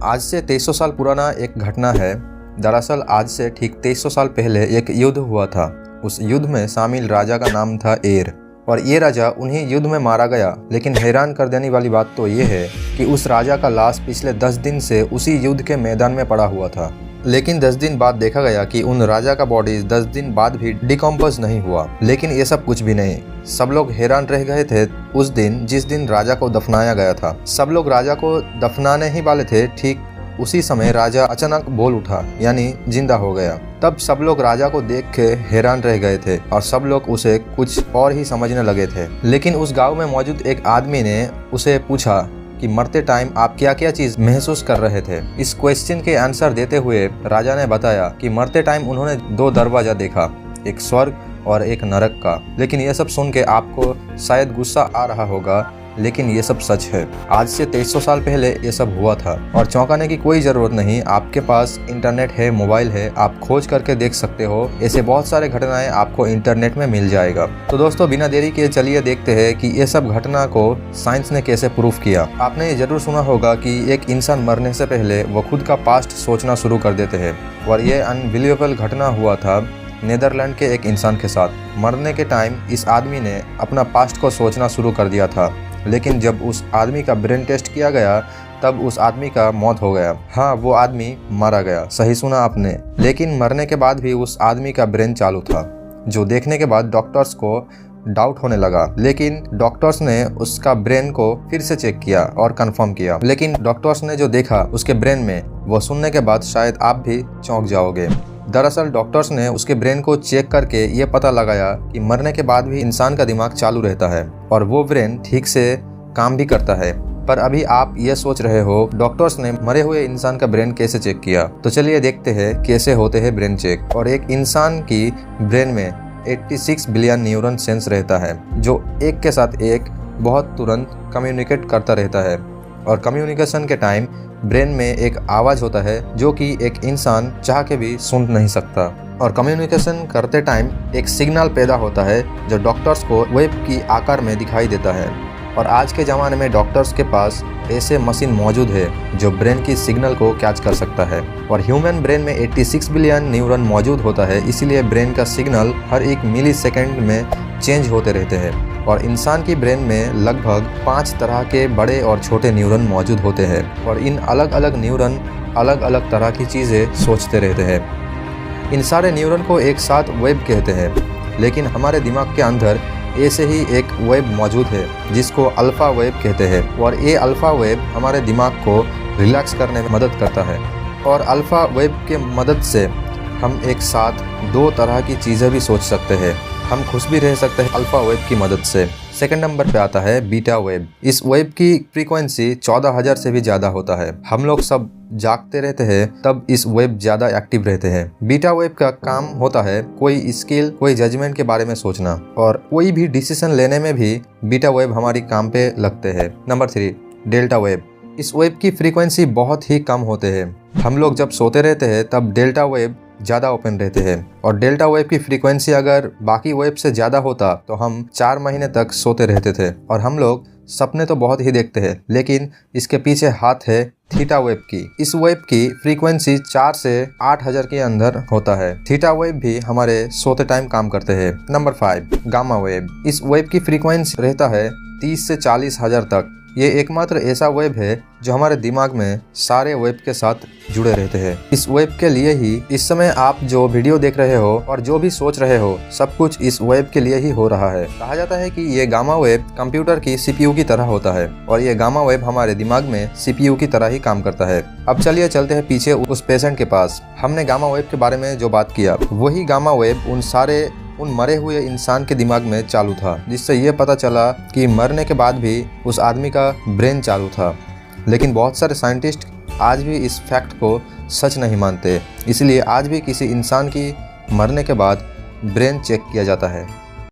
आज से 2300 साल पुराना एक घटना है। दरअसल आज से ठीक 2300 साल पहले एक युद्ध हुआ था। उस युद्ध में शामिल राजा का नाम था एर और ये राजा उन्हीं युद्ध में मारा गया। लेकिन हैरान कर देने वाली बात तो ये है कि उस राजा का लाश पिछले 10 दिन से उसी युद्ध के मैदान में पड़ा हुआ था। लेकिन 10 दिन बाद देखा गया कि उन राजा का बॉडी 10 दिन बाद भी डिकम्पोज नहीं हुआ। लेकिन ये सब कुछ भी नहीं, सब लोग हैरान रह गए थे उस दिन जिस दिन राजा को दफनाया गया था। सब लोग राजा को दफनाने ही वाले थे, ठीक उसी समय राजा अचानक बोल उठा, यानी जिंदा हो गया। तब सब लोग राजा को देख के हैरान रह गए थे और सब लोग उसे कुछ और ही समझने लगे थे। लेकिन उस गांव में मौजूद एक आदमी ने उसे पूछा कि मरते टाइम आप क्या क्या चीज महसूस कर रहे थे। इस क्वेश्चन के आंसर देते हुए राजा ने बताया कि मरते टाइम उन्होंने 2 दरवाजा देखा, एक स्वर्ग और एक नरक का। लेकिन ये सब सुन के आपको शायद गुस्सा आ रहा होगा, लेकिन ये सब सच है। आज से 2300 साल पहले ये सब हुआ था और चौंकाने की कोई जरूरत नहीं। आपके पास इंटरनेट है, मोबाइल है, आप खोज करके देख सकते हो। ऐसे बहुत सारे घटनाएं आपको इंटरनेट में मिल जाएगा। तो दोस्तों बिना देरी के चलिए देखते हैं कि ये सब घटना को साइंस ने कैसे प्रूफ किया। आपने ये जरूर सुना होगा कि एक इंसान मरने से पहले वो खुद का पास्ट सोचना शुरू कर देते हैं और ये अनबिलीवेबल घटना हुआ था नीदरलैंड के एक इंसान के साथ। मरने के टाइम इस आदमी ने अपना पास्ट को सोचना शुरू कर दिया था, लेकिन जब उस आदमी का ब्रेन टेस्ट किया गया तब उस आदमी का मौत हो गया। हाँ, वो आदमी मारा गया, सही सुना आपने। लेकिन मरने के बाद भी उस आदमी का ब्रेन चालू था, जो देखने के बाद डॉक्टर्स को डाउट होने लगा। लेकिन डॉक्टर्स ने उसका ब्रेन को फिर से चेक किया और कंफर्म किया। लेकिन डॉक्टर्स ने जो देखा उसके ब्रेन में, वो सुनने के बाद शायद आप भी चौंक जाओगे। दरअसल डॉक्टर्स ने उसके ब्रेन को चेक करके ये पता लगाया कि मरने के बाद भी इंसान का दिमाग चालू रहता है और वो ब्रेन ठीक से काम भी करता है। पर अभी आप ये सोच रहे हो डॉक्टर्स ने मरे हुए इंसान का ब्रेन कैसे चेक किया। तो चलिए देखते हैं कैसे होते हैं ब्रेन चेक। और एक इंसान की ब्रेन में 86 बिलियन न्यूरॉन सेंस रहता है, जो एक के साथ एक बहुत तुरंत कम्युनिकेट करता रहता है। और कम्युनिकेशन के टाइम ब्रेन में एक आवाज़ होता है जो कि एक इंसान चाह के भी सुन नहीं सकता। और कम्युनिकेशन करते टाइम एक सिग्नल पैदा होता है जो डॉक्टर्स को वेव की आकार में दिखाई देता है। और आज के ज़माने में डॉक्टर्स के पास ऐसे मशीन मौजूद है जो ब्रेन की सिग्नल को कैच कर सकता है। और ह्यूमन ब्रेन में 86 बिलियन न्यूरॉन मौजूद होता है, इसलिए ब्रेन का सिग्नल हर एक मिली सेकेंड में चेंज होते रहते हैं। और इंसान की ब्रेन में लगभग 5 तरह के बड़े और छोटे न्यूरॉन मौजूद होते हैं और इन अलग अलग न्यूरॉन अलग अलग तरह की चीज़ें सोचते रहते हैं। इन सारे न्यूरॉन को एक साथ वेब कहते हैं। लेकिन हमारे दिमाग के अंदर ऐसे ही एक वेब मौजूद है जिसको अल्फ़ा वेब कहते हैं। और ये अल्फ़ा वेब हमारे दिमाग को रिलैक्स करने में मदद करता है। और अल्फ़ा वेब के मदद से हम एक साथ 2 तरह की चीज़ें भी सोच सकते हैं। हम खुश भी रह सकते हैं अल्फ़ा वेब की मदद से। सेकंड नंबर पे आता है बीटा वेब। इस वेब की फ्रीक्वेंसी 14,000 से भी ज़्यादा होता है। हम लोग सब जागते रहते हैं तब इस वेब ज़्यादा एक्टिव रहते हैं। बीटा वेब का काम होता है कोई स्किल, कोई जजमेंट के बारे में सोचना और कोई भी डिसीजन लेने में भी बीटा वेब हमारी काम पे लगते हैं। Number 3 delta web. इस वेब की फ्रीक्वेंसी बहुत ही कम होते हैं। हम लोग जब सोते रहते हैं तब डेल्टा वेब ज़्यादा ओपन रहते हैं। और डेल्टा वेव की फ्रीक्वेंसी अगर बाकी वेव से ज़्यादा होता तो हम 4 महीने तक सोते रहते थे। और हम लोग सपने तो बहुत ही देखते हैं, लेकिन इसके पीछे हाथ है थीटा वेव की। इस वेव की फ्रीक्वेंसी 4 से 8,000 के अंदर होता है। थीटा वेव भी हमारे सोते टाइम काम करते हैं। Number 5 gamma wave. इस वेव की फ्रीक्वेंसी रहता है 30 से 40,000 तक। ये एकमात्र ऐसा वेब है जो हमारे दिमाग में सारे वेब के साथ जुड़े रहते हैं। इस वेब के लिए ही इस समय आप जो वीडियो देख रहे हो और जो भी सोच रहे हो, सब कुछ इस वेब के लिए ही हो रहा है। कहा जाता है कि ये गामा वेब कंप्यूटर की CPU की तरह होता है और ये गामा वेब हमारे दिमाग में CPU की तरह ही काम करता है। अब चलिए चलते हैं पीछे उस पेशेंट के पास। हमने गामा वेब के बारे में जो बात किया, वही गामा वेब उन मरे हुए इंसान के दिमाग में चालू था, जिससे ये पता चला कि मरने के बाद भी उस आदमी का ब्रेन चालू था। लेकिन बहुत सारे साइंटिस्ट आज भी इस फैक्ट को सच नहीं मानते, इसलिए आज भी किसी इंसान की मरने के बाद ब्रेन चेक किया जाता है।